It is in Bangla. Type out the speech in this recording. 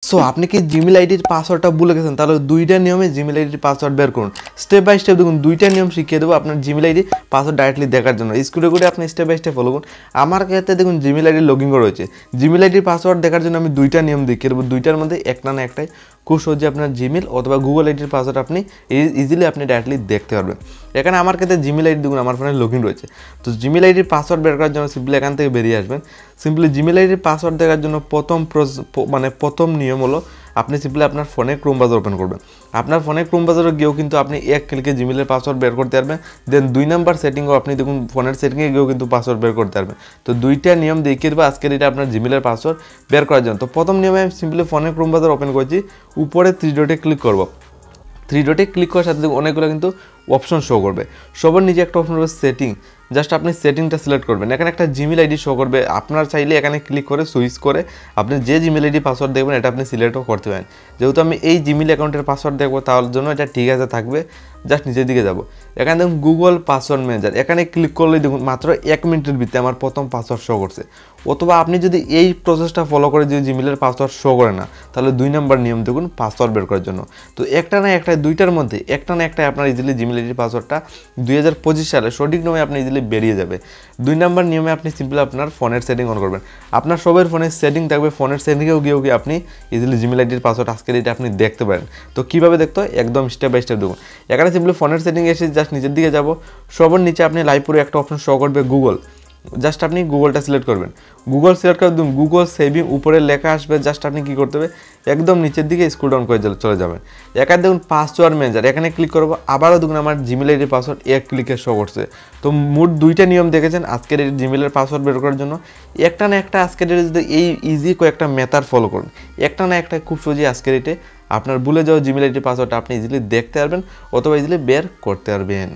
সো আপনি কি জিমেল আইডির পাসওয়ার্ডটা ভুলে গেছেন, তাহলে দুইটা নিয়মে জিমেল আইডির পাসওয়ার্ড বের করুন। স্টেপ বাই স্টেপ দেখুন, দুইটা নিয়ম শিখিয়ে দেবো আপনার জিমেল আইডি পাসওয়ার্ড ডাইরেক্টলি দেখার জন্য। স্ক্রিনে করে আপনি স্টেপ বাই স্টেপ ফলো করুন। আমার ক্ষেত্রে দেখুন জিমেল আইডি লগ ইন করা রয়েছে। জিমেল আইডির পাসওয়ার্ড দেখার জন্য আমি দুইটা নিয়ম দেখিয়ে দেবো। দুইটার মধ্যে একটা না একটাই খুব সহজে আপনার জিমেল অথবা গুগল আইডির পাসওয়ার্ড আপনি ইজিলি আপনি ডাইরেক্টলি দেখতে পারবেন। এখানে আমার ক্ষেত্রে জিমেল আইডি দেখুন আমার ফোনে লগ ইন রয়েছে। তো জিমেল আইডির পাসওয়ার্ড বের করার জন্য সিম্পলি এখান থেকে বেরিয়ে আসবেন। সিম্পলি জিমেল আইডির পাসওয়ার্ড দেখার জন্য প্রথম নিয়ম হলো আপনি সিম্পলি আপনার ফোনে ক্রোম ব্রাউজার ওপেন করবেন। আপনার ফোনে ক্রোম ব্রাউজারে গিয়েও কিন্তু আপনি এক ক্লিকে জিমেলের পাসওয়ার্ড বের করতে পারবেন। দেন 2 নাম্বার সেটিংও আপনি দেখুন ফোনের সেটিংয়ে গিয়েও কিন্তু পাসওয়ার্ড বের করতে পারবেন। তো দুইটা নিয়ম দেখিয়ে দেবো আজকের এটা আপনার জিমেলের পাসওয়ার্ড বের করার জন্য। তো প্রথম নিয়মে আমি সিম্পলি ফোনে ক্রোম ব্রাউজার ওপেন করছি, উপরে 3 ডটে ক্লিক করব। 3 ডটে ক্লিক করার সাথে অনেকগুলো কিন্তু অপশন শো করবে। সবার নিচে একটা অপশন হবে সেটিং, জাস্ট আপনি সেটিংটা সিলেক্ট করবেন। এখানে একটা জিমেল আইডি শো করবে, আপনার চাইলে এখানে ক্লিক করে সুইচ করে আপনি যে জিমেল আইডি পাসওয়ার্ড দেখবেন এটা আপনি সিলেক্টও করতে পারেন। যেহেতু আমি এই জিমেল অ্যাকাউন্টের পাসওয়ার্ড দেখবো তার জন্য এটা ঠিক আছে থাকবে। জাস্ট নিচের দিকে যাব, এখানে দেখুন গুগল পাসওয়ার্ড ম্যানেজার, এখানে ক্লিক করলেই দেখুন মাত্র 1 মিনিটের ভিতরে আমার প্রথম পাসওয়ার্ড শো করছে। অথবা আপনি যদি এই প্রসেসটা ফলো করে যদি জিমেলের পাসওয়ার্ড শো করে না, তাহলে 2 নম্বর নিয়ম দেখুন পাসওয়ার্ড বের করার জন্য। তো একটা না একটা দুইটার মধ্যে একটা না একটা আপনার ইজিলি জিমেল আইডির পাসওয়ার্ডটা 2025 সালে সঠিক নিয়মে আপনি ইজিলি বেরিয়ে যাবে। 2 নম্বর নিয়মে আপনি সিম্পলি আপনার ফোনের সেটিং অন করবেন। আপনার সবের ফোনের সেটিং থাকবে, ফোনের সেটিংয়েও গিয়েও কি আপনি ইজিলি জিমেল আইডির পাসওয়ার্ড আজকের এটা আপনি দেখতে পারেন। তো কীভাবে দেখতে হয় একদম স্টেপ বাই স্টেপ দেখুন। এখানে সিম্পলি ফোনের সেটিং এসে জাস্ট নিচের দিকে যাব, সবার নিচে আপনি লাইভপুরে একটা অপশন শো করবে গুগল, জাস্ট আপনি গুগলটা সিলেক্ট করবেন। গুগল সিলেক্ট করে দেখুন গুগল সেভিং উপরে লেখা আসবে, জাস্ট আপনি কী করতে হবে একদম নিচের দিকে স্ক্রল ডাউন করে চলে যাবেন। এখানে দেখুন পাসওয়ার্ড ম্যানেজার, এখানে ক্লিক করবো। আবারও দেখুন আমার জিমেল আইডির পাসওয়ার্ড এক ক্লিকে শো করছে। তো মোট দুইটা নিয়ম দেখেছেন আজকের এই জিমেলের পাসওয়ার্ড বের করার জন্য। একটা না একটা আজকের যদি এই ইজি কয়েকটা মেথড ফলো করুন, একটা না একটা খুব সহজে আজকের এটে আপনার ভুলে যাওয়া জিমেল আইডির পাসওয়ার্ডটা আপনি ইজিলি দেখতে পারবেন অথবা ইজিলি বের করতে পারবেন।